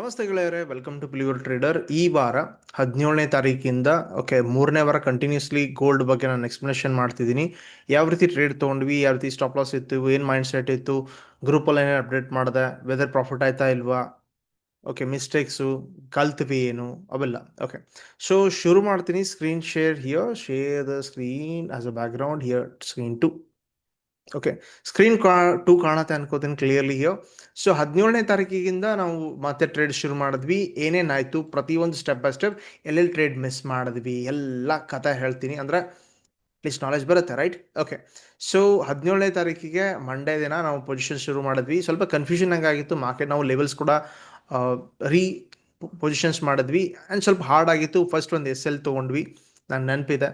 ನಮಸ್ತೆ ಗೆಳೆಯರೆ, welcome to ಪ್ಲಿವರ್ trader. ಈ ವಾರ 17ನೇ ತಾರೀಕಿಂದ ಮೂರನೇ ವಾರ ಕಂಟಿನ್ಯೂಸ್ಲಿ ಗೋಲ್ಡ್ ಬಗ್ಗೆ ನಾನು ಎಕ್ಸ್ಪ್ಲನೇಷನ್ ಮಾಡ್ತಿದ್ದೀನಿ. ಯಾವ ರೀತಿ ಟ್ರೇಡ್ ತೊಗೊಂಡ್ವಿ, ಯಾವ ರೀತಿ ಸ್ಟಾಪ್ ಲಾಸ್ ಇತ್ತು, ಏನು ಮೈಂಡ್ ಸೆಟ್ ಇತ್ತು, ಗ್ರೂಪಲ್ಲಿ ಏನೇನು ಅಪ್ಡೇಟ್ ಮಾಡಿದೆ, ವೆದರ್ ಪ್ರಾಫಿಟ್ ಆಯ್ತಾ ಇಲ್ವಾ, ಮಿಸ್ಟೇಕ್ಸು, ಕಲ್ತ್ವಿ ಏನು, ಅವೆಲ್ಲ. ಸೊ ಶುರು ಮಾಡ್ತೀನಿ. Screen share the screen as a background here, screen 2. Screen 2 ಕಾಣತ್ತೆ ಅನ್ಕೋತೀನಿ ಕ್ಲಿಯರ್ಲಿ ಹಿಯರ್. ಸೊ 17ನೇ ತಾರೀಕಿಗಿಂದ ನಾವು ಮತ್ತೆ ಟ್ರೇಡ್ ಶುರು ಮಾಡಿದ್ವಿ. ಏನೇನಾಯ್ತು, ಪ್ರತಿಯೊಂದು ಸ್ಟೆಪ್ ಬೈ ಸ್ಟೆಪ್ ಎಲ್ಲೆಲ್ಲಿ ಟ್ರೇಡ್ ಮಿಸ್ ಮಾಡಿದ್ವಿ ಎಲ್ಲ ಕಥೆ ಹೇಳ್ತೀನಿ, ಅಂದರೆ ಅಟ್ಲೀಸ್ಟ್ ನಾಲೆಜ್ ಬರುತ್ತೆ, ರೈಟ್? ಸೊ 17ನೇ ತಾರೀಕಿಗೆ ಮಂಡೇ ದಿನ ನಾವು ಪೊಸಿಷನ್ ಶುರು ಮಾಡಿದ್ವಿ. ಸ್ವಲ್ಪ ಕನ್ಫ್ಯೂಷನ್ ಆಗಿತ್ತು ಮಾರ್ಕೆಟ್. ನಾವು ಲೆವೆಲ್ಸ್ ಕೂಡ ರೀ ಪೊಸಿಷನ್ಸ್ ಮಾಡಿದ್ವಿ ಆ್ಯಂಡ್ ಸ್ವಲ್ಪ ಹಾರ್ಡ್ ಆಗಿತ್ತು. ಫಸ್ಟ್ ಒಂದು SL ತೊಗೊಂಡ್ವಿ, ನಾನು ನೆನಪಿದೆ.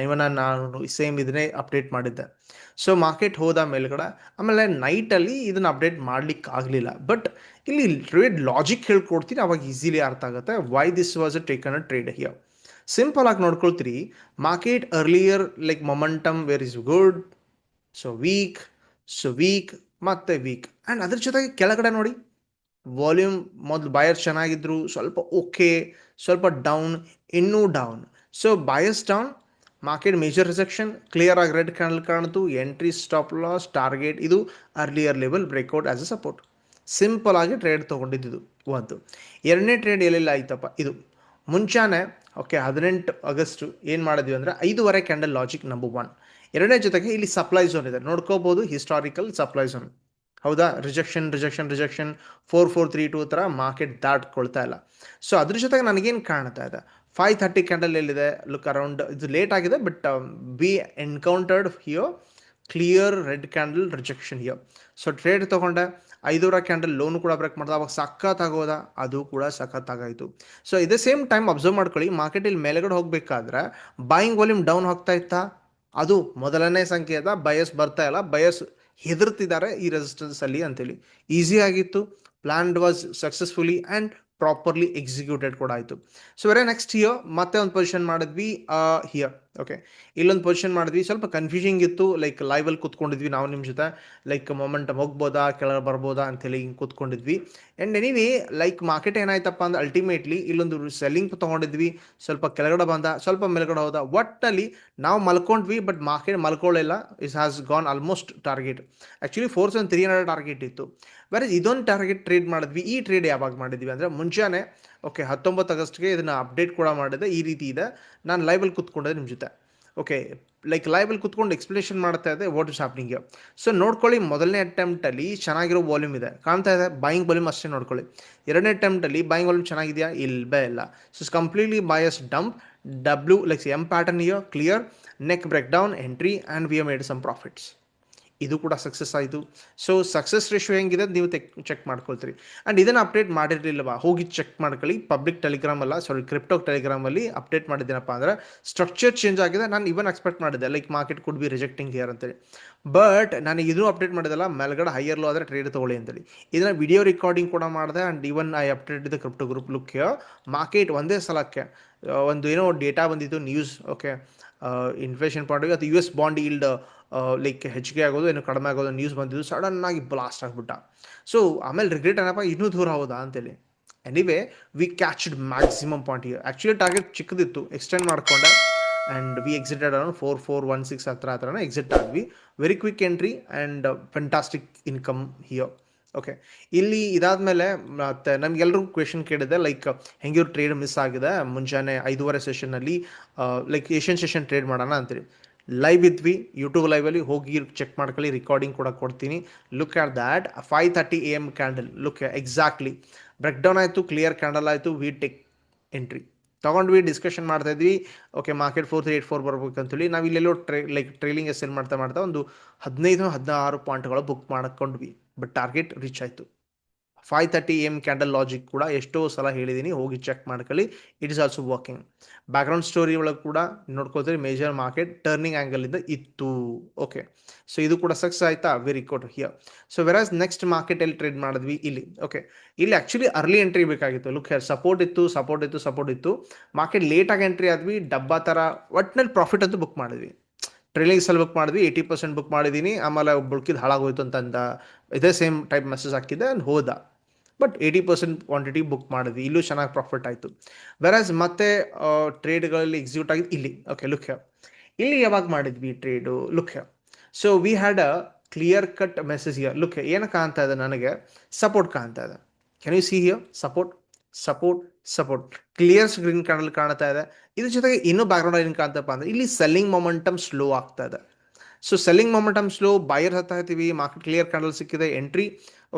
ಇವನ ನಾನು ಸೇಮ್ ಇದನ್ನೇ ಅಪ್ಡೇಟ್ ಮಾಡಿದ್ದೆ. ಸೊ ಮಾರ್ಕೆಟ್ ಹೋದ ಮೇಲ್ಗಡೆ, ಆಮೇಲೆ ನೈಟಲ್ಲಿ ಇದನ್ನು ಅಪ್ಡೇಟ್ ಮಾಡ್ಲಿಕ್ಕೆ ಆಗಲಿಲ್ಲ. ಬಟ್ ಇಲ್ಲಿ ಟ್ರೇಡ್ ಲಾಜಿಕ್ ಹೇಳ್ಕೊಡ್ತೀನಿ, ಅವಾಗ ಈಸಿಲಿ ಅರ್ಥ ಆಗುತ್ತೆ why this was a taken a trade here. Simple ಆಗಿ ನೋಡ್ಕೊಳ್ತೀರಿ, market earlier like momentum where is good, so weak ಮತ್ತೆ ವೀಕ್, ಆ್ಯಂಡ್ ಅದ್ರ ಜೊತೆಗೆ ಕೆಳಗಡೆ ನೋಡಿ ವಾಲ್ಯೂಮ್ ಮೊದಲು ಬಾಯರ್ಸ್ ಚೆನ್ನಾಗಿದ್ರು, ಸ್ವಲ್ಪ ಸ್ವಲ್ಪ ಡೌನ್, ಇನ್ನೂ down. So buyers down, market major rejection, clear ಆಗಿ ರೆಡ್ ಕ್ಯಾಂಡಲ್ ಕಾಣ್ತು, ಎಂಟ್ರಿ, ಸ್ಟಾಪ್ ಲಾಸ್, ಟಾರ್ಗೆಟ್, ಇದು earlier level breakout as a support. Simple ಆಗಿ ಟ್ರೇಡ್ ತೊಗೊಂಡಿದ್ದು ಒಂದು. ಎರಡನೇ ಟ್ರೇಡ್ ಎಲ್ಲೆಲ್ಲ ಆಯ್ತಪ್ಪ, ಇದು ಮುಂಚಾನೆ 18 ಆಗಸ್ಟ್ ಏನು ಮಾಡಿದ್ವಿ ಅಂದರೆ 5:30 ಕ್ಯಾಂಡಲ್ ಲಾಜಿಕ್ ನಂಬರ್ 1. ಎರಡನೇ ಜೊತೆಗೆ ಇಲ್ಲಿ ಸಪ್ಲೈ ಝೋನ್ ಇದೆ, ನೋಡ್ಕೋಬಹುದು, ಹಿಸ್ಟಾರಿಕಲ್ ಸಪ್ಲೈ ಝೋನ್. ಹೌದಾ? ರಿಜೆಕ್ಷನ್ 4432 ಥರ ಮಾರ್ಕೆಟ್ ದಾಟ್ಕೊಳ್ತಾ ಇಲ್ಲ. ಸೊ ಅದ್ರ ಜೊತೆಗೆ ನನಗೇನು ಕಾಣ್ತಾ ಇದೆ, 5:30 ಕ್ಯಾಂಡಲ್ ಎಲ್ಲಿದೆ, ಲುಕ್ ಅರೌಂಡ್, ಇದು ಲೇಟ್ ಆಗಿದೆ, but we encountered here clear red candle rejection here. So trade ತೊಗೊಂಡೆ, 5:30 ಕ್ಯಾಂಡಲ್ ಲೋನು ಕೂಡ ಬ್ರೇಕ್ ಮಾಡ್ದೆ, ಅವಾಗ ಸಖತ್ತಾಗೋದ, ಅದು ಕೂಡ ಸಖತ್ತಾಗಾಯಿತು. ಸೊ ಇದೇ ಸೇಮ್ ಟೈಮ್ ಅಬ್ಸರ್ವ್ ಮಾಡ್ಕೊಳ್ಳಿ, ಮಾರ್ಕೆಟ್ ಇಲ್ಲಿ ಮೇಲ್ಗಡೆ ಹೋಗಬೇಕಾದ್ರೆ ಬಾಯಿಂಗ್ ವಾಲ್ಯೂಮ್ ಡೌನ್ ಹೋಗ್ತಾ ಇತ್ತಾ, ಅದು ಮೊದಲನೇ ಸಂಕೇತ. ಬಯಸ್ ಬರ್ತಾ ಇಲ್ಲ, ಬಯಸ್ ಹೆದರ್ತಿದ್ದಾರೆ ಈ ರೆಸಿಸ್ಟೆನ್ಸ್ ಅಲ್ಲಿ ಅಂತೇಳಿ. ಈಸಿ ಆಗಿತ್ತು, plan was successfully and properly executed ಕೂಡ ಆಯಿತು. ಸೊ ವೆರಿ ನೆಕ್ಸ್ಟ್ ಹಿಯರ್ ಮತ್ತೆ ಒಂದು ಪೊಸಿಷನ್ ಮಾಡಿದ್ವಿ ಹಿಯರ್. ಇಲ್ಲೊಂದು ಪೊಸಿಷನ್ ಮಾಡಿದ್ವಿ, ಸ್ವಲ್ಪ ಕನ್ಫ್ಯೂಸಿಂಗ್ ಇತ್ತು. ಲೈಕ್ ಲೈವಲ್ಲಿ ಕೂತ್ಕೊಂಡಿದ್ವಿ ನಾವು ನಿಮ್ಮ ಜೊತೆ, ಲೈಕ್ ಮೊಮೆಂಟಮ್ ಹೋಗ್ಬೋದಾ, ಕೆಳಗೆ ಬರ್ಬೋದಾ ಅಂತೇಳಿ ಹಿಂಗೆ ಕೂತ್ಕೊಂಡಿದ್ವಿ. ಆ್ಯಂಡ್ ಎನಿವೇ ಲೈಕ್ ಮಾರ್ಕೆಟ್ ಏನಾಯ್ತಪ್ಪ ಅಂದ್ರೆ ಅಲ್ಟಿಮೇಟ್ಲಿ ಇಲ್ಲೊಂದು ಸೆಲ್ಲಿಂಗ್ ತೊಗೊಂಡಿದ್ವಿ, ಸ್ವಲ್ಪ ಕೆಳಗಡೆ ಬಂದ, ಸ್ವಲ್ಪ ಮೇಲ್ಗಡೆ ಹೋದ. ಒಟ್ಟಲ್ಲಿ ನಾವು ಮಲ್ಕೊಂಡ್ವಿ, ಬಟ್ ಮಾರ್ಕೆಟ್ ಮಲ್ಕೊಳ್ಳಿಲ್ಲ. It has gone almost target. Actually 4300 target ಇತ್ತು. ಬೇರೆ ಇದೊಂದು ಟಾರ್ಗೆಟ್ ಟ್ರೇಡ್ ಮಾಡಿದ್ವಿ. ಈ ಟ್ರೇಡ್ ಯಾವಾಗ ಮಾಡಿದ್ವಿ ಅಂದರೆ ಮುಂಚೆನೇ 19 ಆಗಸ್ಟ್ಗೆ ಇದನ್ನು ಅಪ್ಡೇಟ್ ಕೂಡ ಮಾಡಿದೆ. ಈ ರೀತಿ ಇದೆ, ನಾನು ಲೈವಲ್ಲಿ ಕೂತ್ಕೊಂಡಿದ್ದೆ ನಿಮ್ಮ ಜೊತೆ. ಲೈಕ್ ಲೈವಲ್ಲಿ ಕೂತ್ಕೊಂಡು ಎಕ್ಸ್ಪ್ಲೇಷನ್ ಮಾಡ್ತಾ ಇದೆ ವಾಟ್ ಇಸ್ ಹ್ಯಾಪ್ನಿಂಗ್. ಸೊ ನೋಡ್ಕೊಳ್ಳಿ, ಮೊದಲನೇ ಅಟೆಂಪ್ಟಲ್ಲಿ ಚೆನ್ನಾಗಿರೋ ವಾಲ್ಯೂಮ್ ಇದೆ, ಕಾಣ್ತಾ ಇದೆ, ಬಾಯಿಂಗ್ ವಾಲ್ಯೂಮ್ ಅಷ್ಟೇ ನೋಡ್ಕೊಳ್ಳಿ. ಎರಡನೇ ಅಟೆಂಪ್ಟಲ್ಲಿ ಬಾಯಿಂಗ್ ವಾಲ್ಯೂಮ್ ಚೆನ್ನಾಗಿದೆಯಾ, ಇಲ್ಲ. So completely buyers dump, like M pattern here, clear, neck break down, entry, and we made some profits. ಇದು ಕೂಡ ಸಕ್ಸಸ್ ಆಯಿತು. ಸೊ ಸಕ್ಸಸ್ ರೇಷಿಯೋ ಹೆಂಗಿದೆ ನೀವು ಚೆಕ್ ಮಾಡ್ಕೊಳ್ತೀರಿ. ಆ್ಯಂಡ್ ಇದನ್ನು ಅಪ್ಡೇಟ್ ಮಾಡಿರಲಿಲ್ಲವಾ, ಹೋಗಿ ಚೆಕ್ ಮಾಡ್ಕೊಳ್ಳಿ. ಪಬ್ಲಿಕ್ ಟೆಲಿಗ್ರಾಮಲ್ಲ, ಕ್ರಿಪ್ಟೋ ಟೆಲಿಗ್ರಾಮಲ್ಲಿ ಅಪ್ಡೇಟ್ ಮಾಡಿದ್ದೀನಪ್ಪ ಅಂದರೆ ಸ್ಟ್ರಕ್ಚರ್ ಚೇಂಜ್ ಆಗಿದೆ. ನಾನು ಇವನ್ ಎಕ್ಸ್ಪೆಕ್ಟ್ ಮಾಡಿದ್ದೆ like market could be rejecting here ಅಂತೇಳಿ. ಬಟ್ ನನಗೆ ಇದೂ ಅಪ್ಡೇಟ್ ಮಾಡಿದಲ್ಲ, ಮೇಲ್ಗಡೆ ಹೈಯರ್ ಲೋ ಆದರೆ ಟ್ರೇಡ್ ತೊಗೊಳ್ಳಿ ಅಂತೇಳಿ. ಇದನ್ನು ವಿಡಿಯೋ ರೆಕಾರ್ಡಿಂಗ್ ಕೂಡ ಮಾಡಿದೆ. And even I update the crypto group. Look here, market ಒಂದೇ ಸಲಕ್ಕೆ ಒಂದು ಏನೋ ಡೇಟಾ ಬಂದಿತ್ತು, ನ್ಯೂಸ್. ಇನ್ಫ್ಲೇಷನ್ ಪಾಯಿಂಟ್ ಅದು US ಬಾಂಡ್ ಈಲ್ಡ್ ಲೈಕ್ ಹೆಚ್ಚಿಗೆ ಆಗೋದು ಏನು ಕಡಿಮೆ ಆಗೋದು ನ್ಯೂಸ್ ಬಂದಿದ್ದು, ಸಡನ್ನಾಗಿ ಬ್ಲಾಸ್ಟ್ ಆಗಿಬಿಟ್ಟ. ಸೊ ಆಮೇಲೆ ರಿಗ್ರೆಟ್ ಏನಪ್ಪ, ಇನ್ನೂ ದೂರ ಹೋದಾ ಅಂತೇಳಿ. Anyway we catched maximum point here. Actually target ಚಿಕ್ಕದಿತ್ತು, ಎಕ್ಸ್ಟೆಂಡ್ ಮಾಡಿಕೊಂಡೆ, ಆ್ಯಂಡ್ ವಿ ಎಕ್ಸಿಟೆಡ್ ಅರೌಂಡ್ 4416 ಹತ್ರನೇ ಎಕ್ಸಿಟ್ ಆದ್ವಿ. Very quick entry and fantastic income here. ಇಲ್ಲಿ ಇದಾದಮೇಲೆ ಮತ್ತೆ ನಮಗೆಲ್ಲರಿಗೂ ಕ್ವೆಶನ್ ಕೇಳಿದೆ, ಲೈಕ್ ಹೆಂಗಿವ್ರು ಟ್ರೇಡ್ ಮಿಸ್ ಆಗಿದೆ ಮುಂಜಾನೆ 5:30 ಸೆಷನ್ನಲ್ಲಿ, ಲೈಕ್ ಏಷ್ಯನ್ ಸೆಷನ್ ಟ್ರೇಡ್ ಮಾಡೋಣ ಅಂತೇಳಿ. ಲೈವ್ ಇದ್ವಿ, ಯೂಟ್ಯೂಬ್ ಲೈವಲ್ಲಿ ಹೋಗಿ ಚೆಕ್ ಮಾಡ್ಕೊಳ್ಳಿ, ರೆಕಾರ್ಡಿಂಗ್ ಕೂಡ ಕೊಡ್ತೀನಿ. Look at that 5:30 AM candle, look exactly break down ಆಯಿತು, ಕ್ಲಿಯರ್ ಕ್ಯಾಂಡಲ್ ಆಯಿತು, ವಿ ಟೇಕ್ ಎಂಟ್ರಿ ತೊಗೊಂಡ್ವಿ. ಡಿಸ್ಕಷನ್ ಮಾಡ್ತಾ ಇದ್ವಿ, ಮಾರ್ಕೆಟ್ 4384 ಬರ್ಬೇಕಂತೇಳಿ. ನಾವು ಇಲ್ಲೆಲ್ಲೋ ಟ್ರೇಲಿಂಗ್ ಎಸ್ ಎಲ್ ಮಾಡ್ತಾ ಒಂದು 15-16 ಪಾಯಿಂಟ್ಗಳು ಬುಕ್ ಮಾಡ್ಕೊಂಡ್ವಿ. ಬಟ್ ಟಾರ್ಗೆಟ್ ರೀಚ್ ಆಯಿತು. 5:30 AM ಕ್ಯಾಂಡಲ್ ಲಾಜಿಕ್ ಕೂಡ ಎಷ್ಟೋ ಸಲ ಹೇಳಿದ್ದೀನಿ, ಹೋಗಿ ಚೆಕ್ ಮಾಡ್ಕೊಳ್ಳಿ. It is also working. Background story ಒಳಗೆ ಕೂಡ ನೋಡ್ಕೋತೀರಿ, ಮೇಜರ್ ಮಾರ್ಕೆಟ್ ಟರ್ನಿಂಗ್ ಆ್ಯಂಗಲಿಂದ ಇತ್ತು. ಸೊ ಇದು ಕೂಡ ಸಕ್ಸಸ್ ಆಯಿತಾ, very good here. So whereas next market ಎಲ್ಲಿ ಟ್ರೇಡ್ ಮಾಡಿದ್ವಿ, ಇಲ್ಲಿ. ಇಲ್ಲಿ ಆ್ಯಕ್ಚುಲಿ ಅರ್ಲಿ ಎಂಟ್ರಿ ಬೇಕಾಗಿತ್ತು. ಲುಕ್ ಹೇರ್, ಸಪೋರ್ಟ್ ಇತ್ತು. ಮಾರ್ಕೆಟ್ ಲೇಟಾಗಿ ಎಂಟ್ರಿ ಆದ್ವಿ, ಡಬ್ಬಾ ಥರ. ಒಟ್ಟಿನಲ್ಲಿ ಪ್ರಾಫಿಟ್ ಅಂತೂ ಬುಕ್ ಮಾಡಿದ್ವಿ. ಟ್ರೇಲಿಂಗ್ ಸಲ ಬುಕ್ ಮಾಡಿದ್ವಿ, 80% ಬುಕ್ ಮಾಡಿದ್ದೀನಿ. ಆಮೇಲೆ ಬುಳ್ಕಿದ್ದು ಹಾಳಾಗೋಯ್ತು ಅಂತ ಇದೇ ಸೇಮ್ ಟೈಪ್ ಮೆಸೇಜ್ ಹಾಕಿದ್ದೆ, ಅಲ್ಲಿ ಹೋದ. ಬಟ್ 80% ಕ್ವಾಂಟಿಟಿ ಬುಕ್ ಮಾಡಿದ್ವಿ, ಇಲ್ಲೂ ಚೆನ್ನಾಗಿ ಪ್ರಾಫಿಟ್ ಆಯಿತು. ವೆರಾಸ್ ಮತ್ತೆ ಟ್ರೇಡ್ಗಳಲ್ಲಿ ಎಕ್ಸಿಕ್ಯೂಟ್ ಆಗಿದ್ದು ಇಲ್ಲಿ. Okay, look here. ಇಲ್ಲಿ ಯಾವಾಗ ಮಾಡಿದ್ವಿ trade? Look here. So we had a clear cut message here. Look here, ಏನು ಕಾಣ್ತಾ ಇದೆ ನನಗೆ? ಸಪೋರ್ಟ್ ಕಾಣ್ತಾ ಇದೆ. Can U see here? Support, support, support. Clear green candle ಕಾಣ್ತಾ ಇದೆ. ಇದ್ರ ಜೊತೆಗೆ ಇನ್ನೂ ಬ್ಯಾಕ್ಗ್ರೌಂಡ್ ಏನು ಕಾಣ್ತಪ್ಪ ಅಂದರೆ ಇಲ್ಲಿ ಸೆಲ್ಲಿಂಗ್ ಮೊಮೆಂಟಮ್ ಸ್ಲೋ ಆಗ್ತಾ ಇದೆ. So selling momentum slow, buyer ಹತ್ತಾ ಇರ್ತೀವಿ, ಮಾರ್ಕೆಟ್ ಕ್ಲಿಯರ್ ಕ್ಯಾಂಡಲ್ ಸಿಕ್ಕಿದೆ, ಎಂಟ್ರಿ.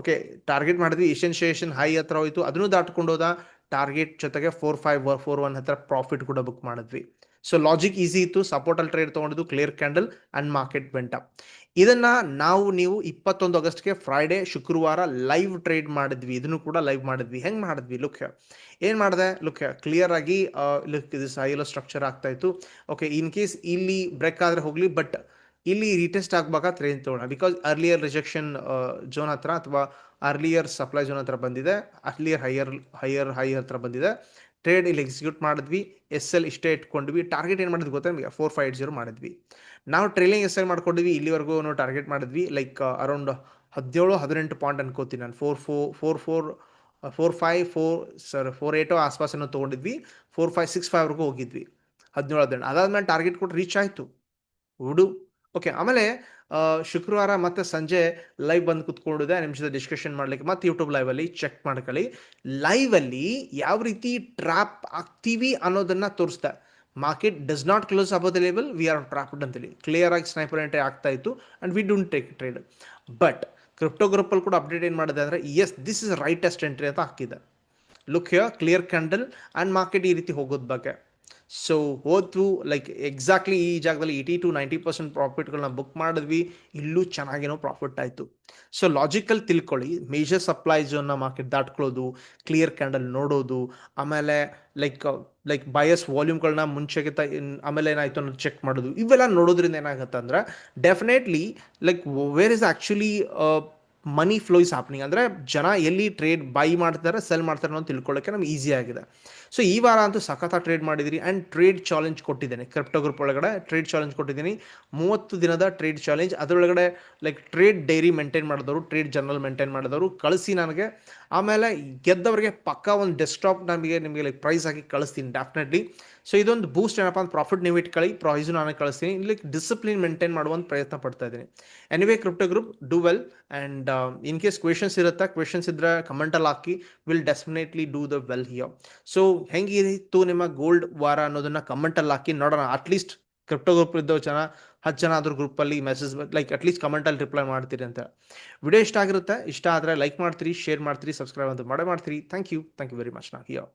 ಓಕೆ, ಟಾರ್ಗೆಟ್ ಮಾಡಿದ್ವಿ, ಏಷ್ಯನ್ ಹೈ ಹತ್ರ ಹೋಯ್ತು, ಅದನ್ನು ದಾಟ್ಕೊಂಡು ಹೋದ. ಟಾರ್ಗೆಟ್ ಜೊತೆಗೆ 4541 ಹತ್ರ ಪ್ರಾಫಿಟ್ ಕೂಡ ಬುಕ್ ಮಾಡಿದ್ವಿ. ಸೊ ಲಾಜಿಕ್ ಈಸಿ ಇತ್ತು. ಸಪೋರ್ಟಲ್ಲಿ ಟ್ರೇಡ್ ತೊಗೊಂಡಿದ್ದು, clear candle and market vent up. ಇದನ್ನ ನೀವು 21 ಆಗಸ್ಟ್ಗೆ ಫ್ರೈಡೆ, ಶುಕ್ರವಾರ ಲೈವ್ ಟ್ರೇಡ್ ಮಾಡಿದ್ವಿ. ಇದನ್ನು ಕೂಡ ಲೈವ್ ಮಾಡಿದ್ವಿ. ಹೆಂಗೆ ಮಾಡಿದ್ವಿ? ಲುಕ್ ಏನು ಮಾಡಿದೆ? ಲುಕ್ ಕ್ಲಿಯರ್ ಆಗಿ ಲುಕ್ ಇದು ಸಾಯಿಲೋ ಸ್ಟ್ರಕ್ಚರ್ ಆಗ್ತಾ ಇತ್ತು. ಓಕೆ, ಇನ್ ಕೇಸ್ ಇಲ್ಲಿ ಬ್ರೇಕ್ ಆದರೆ ಹೋಗಲಿ, ಬಟ್ ಇಲ್ಲಿ ರೀಟೆಸ್ಟ್ ಆಗ್ಬೇಕಾ ಟ್ರೇಡ್ ತೊಗೊಳ್ಳೋಣ. ಬಿಕಾಸ್ ಅರ್ಲಿಯರ್ ರಿಜೆಕ್ಷನ್ ಝೋನ್ ಹತ್ರ ಅಥವಾ ಅರ್ಲಿಯರ್ ಸಪ್ಲೈ ಝೋನ್ ಹತ್ರ ಬಂದಿದೆ, ಅರ್ಲಿಯರ್ ಹೈ ಹತ್ರ ಬಂದಿದೆ. ಟ್ರೇಡ್ ಇಲ್ಲಿ ಎಕ್ಸಿಕ್ಯೂಟ್ ಮಾಡಿದ್ವಿ. SL ಇಷ್ಟೇ ಇಟ್ಕೊಂಡ್ವಿ. ಟಾರ್ಗೆಟ್ ಏನು ಮಾಡಿದ್ವಿ ಗೊತ್ತಾ ನಿಮಗೆ? 4580 ಮಾಡಿದ್ವಿ. ನಾವು ಟ್ರೇಲಿಂಗ್ SL ಮಾಡ್ಕೊಂಡಿದ್ವಿ. ಇಲ್ಲಿವರೆಗೂ ನಾವು ಟಾರ್ಗೆಟ್ ಮಾಡಿದ್ವಿ ಲೈಕ್ ಅರೌಂಡ್ 17-18 ಪಾಯಿಂಟ್ ಅನ್ಕೋತೀನಿ ನಾನು. 4.8 ಆಸ್ಪಾಸನ್ನು ತೊಗೊಂಡಿದ್ವಿ. 4565ವರೆಗೂ ಹೋಗಿದ್ವಿ. 17-18 ಅದಾದ್ಮೇಲೆ ಟಾರ್ಗೆಟ್ ಕೂಡ ರೀಚ್ ಆಯಿತು. ಹುಡು. ಓಕೆ, ಆಮೇಲೆ ಶುಕ್ರವಾರ ಮತ್ತೆ ಸಂಜೆ ಲೈವ್ ಬಂದು ಕುತ್ಕೊಂಡಿದೆ ನಿಮ್ಮ ಜೊತೆ ಡಿಸ್ಕಷನ್ ಮಾಡಲಿಕ್ಕೆ. ಮತ್ತೆ ಯೂಟ್ಯೂಬ್ ಲೈವಲ್ಲಿ ಚೆಕ್ ಮಾಡ್ಕೊಳ್ಳಿ. ಲೈವಲ್ಲಿ ಯಾವ ರೀತಿ ಟ್ರ್ಯಾಪ್ ಆಗ್ತೀವಿ ಅನ್ನೋದನ್ನು ತೋರಿಸ್ದೆ. Market does not close above the level, we are trapped ಅಂತೇಳಿ ಕ್ಲಿಯರ್ ಆಗಿ ಸ್ನೈಪರ್ ಎಂಟ್ರಿ ಆಗ್ತಾ ಇತ್ತು. And we don't take trade. But crypto ಗ್ರೂಪಲ್ಲಿ ಕೂಡ ಅಪ್ಡೇಟ್ ಏನು ಮಾಡಿದೆ ಅಂದರೆ, yes this is rightest entry ಅಂತ ಹಾಕಿದೆ. Look here, clear candle and market ಈ ರೀತಿ ಹೋಗೋದ್ ಬಗ್ಗೆ. ಸೊ ಹೋದ್ವು ಲೈಕ್ ಎಕ್ಸಾಕ್ಟ್ಲಿ ಈ ಜಾಗದಲ್ಲಿ 80-90% ಪ್ರಾಫಿಟ್ಗಳನ್ನ ಬುಕ್ ಮಾಡಿದ್ವಿ. ಇಲ್ಲೂ ಚೆನ್ನಾಗೇನೋ ಪ್ರಾಫಿಟ್ ಆಯಿತು. ಸೊ ಲಾಜಿಕಲ್ ತಿಳ್ಕೊಳ್ಳಿ, ಮೇಜರ್ ಸಪ್ಲೈ ಝೋನ್ನ ಮಾರ್ಕೆಟ್ ದಾಟ್ಕೊಳ್ಳೋದು, ಕ್ಲಿಯರ್ ಕ್ಯಾಂಡಲ್ ನೋಡೋದು, ಆಮೇಲೆ ಲೈಕ್ ಬಯಸ್ ವಾಲ್ಯೂಮ್ಗಳನ್ನ ಮುಂಚೆಗೆ ಆಮೇಲೆ ಏನಾಯಿತು ಅನ್ನೋದು ಚೆಕ್ ಮಾಡೋದು, ಇವೆಲ್ಲ ನೋಡೋದ್ರಿಂದ ಏನಾಗುತ್ತೆ ಅಂದರೆ definitely like where is actually money flow is happening. ಅಂದರೆ ಜನ ಎಲ್ಲಿ ಟ್ರೇಡ್ ಬೈ ಮಾಡ್ತಾರೆ, ಸೆಲ್ ಮಾಡ್ತಾರೆ ಅನ್ನೋದು ತಿಳ್ಕೊಳ್ಳೋಕ್ಕೆ ನಮ್ಗೆ ಈಸಿ ಆಗಿದೆ. ಸೊ ಈ ವಾರ ಅಂತೂ ಸಖತ್ತಾಗಿ ಟ್ರೇಡ್ ಮಾಡಿದಿರಿ. ಆ್ಯಂಡ್ ಟ್ರೇಡ್ ಚಾಲೆಂಜ್ ಕೊಟ್ಟಿದ್ದೇನೆ ಕ್ರಿಪ್ಟೋ ಗ್ರೂಪ್ ಒಳಗಡೆ. ಟ್ರೇಡ್ ಚಾಲೆಂಜ್ ಕೊಟ್ಟಿದ್ದೀನಿ, 30 ದಿನದ ಟ್ರೇಡ್ ಚಾಲೆಂಜ್. ಅದರೊಳಗಡೆ ಲೈಕ್ ಟ್ರೇಡ್ ಡೈರಿ ಮೇಂಟೈನ್ ಮಾಡಿದವರು, ಟ್ರೇಡ್ ಜರ್ನಲ್ ಮೇಂಟೈನ್ ಮಾಡಿದವರು ಕಳಿಸಿ ನನಗೆ. ಆಮೇಲೆ ಗೆದ್ದವರಿಗೆ ಪಕ್ಕಾ ಒಂದು ಡೆಸ್ಕ್ಟಾಪ್ ನಿಮಗೆ ಲೈಕ್ ಪ್ರೈಸ್ ಹಾಕಿ ಕಳಿಸ್ತೀನಿ ಡೆಫಿನೆಟ್ಲಿ. ಸೊ ಇದೊಂದು ಬೂಸ್ಟ್ ಏನಪ್ಪ ಅಂತ, ಪ್ರಾಫಿಟ್ ನೀವು ಇಟ್ಕೊಳ್ಳಿ, ಪ್ರೈಸು ನಾನು ಕಳಿಸ್ತೀನಿ. ಇಲ್ಲಿ ಡಿಸಿಪ್ಲಿನ್ ಮೇಂಟೈನ್ ಮಾಡುವಂಥ ಪ್ರಯತ್ನ ಪಡ್ತಾ ಇದ್ದೀನಿ. Anyway crypto group do well. And in case questions ಇರುತ್ತೆ, ಕ್ವೆಶನ್ಸ್ ಇದ್ದರೆ ಕಮೆಂಟಲ್ಲಿ ಹಾಕಿ, will definitely do the well here. So ಹೆಂಗಿತ್ತು ನಿಮ್ಮ ಗೋಲ್ಡ್ ವಾರ ಅನ್ನೋದನ್ನ ಕಮೆಂಟಲ್ಲಿ ಹಾಕಿ ನೋಡೋಣ. ಅಟ್ಲೀಸ್ಟ್ ಕ್ರಿಪ್ಟೋ ಗ್ರೂಪ್ ಇದ್ದವು 10 ಜನ ಆದರೂ ಗ್ರೂಪಲ್ಲಿ ಮೆಸೇಜ್ ಲೈಕ್ ಅಟ್ಲೀಸ್ಟ್ ಕಮೆಂಟಲ್ಲಿ ರಿಪ್ಲೈ ಮಾಡ್ತೀರಿ ಅಂತ. ವಿಡಿಯೋ ಇಷ್ಟ ಆಗಿರುತ್ತೆ, ಇಷ್ಟ ಆದರೆ ಲೈಕ್ ಮಾಡ್ತೀರಿ, ಶೇರ್ ಮಾಡ್ತೀರಿ, ಸಬ್ಸ್ಕ್ರೈಬ್ ಅಂತ ಮಾಡೇ ಮಾಡ್ತೀರಿ. Thank you very much. ನಾ ಹಿಯರ್.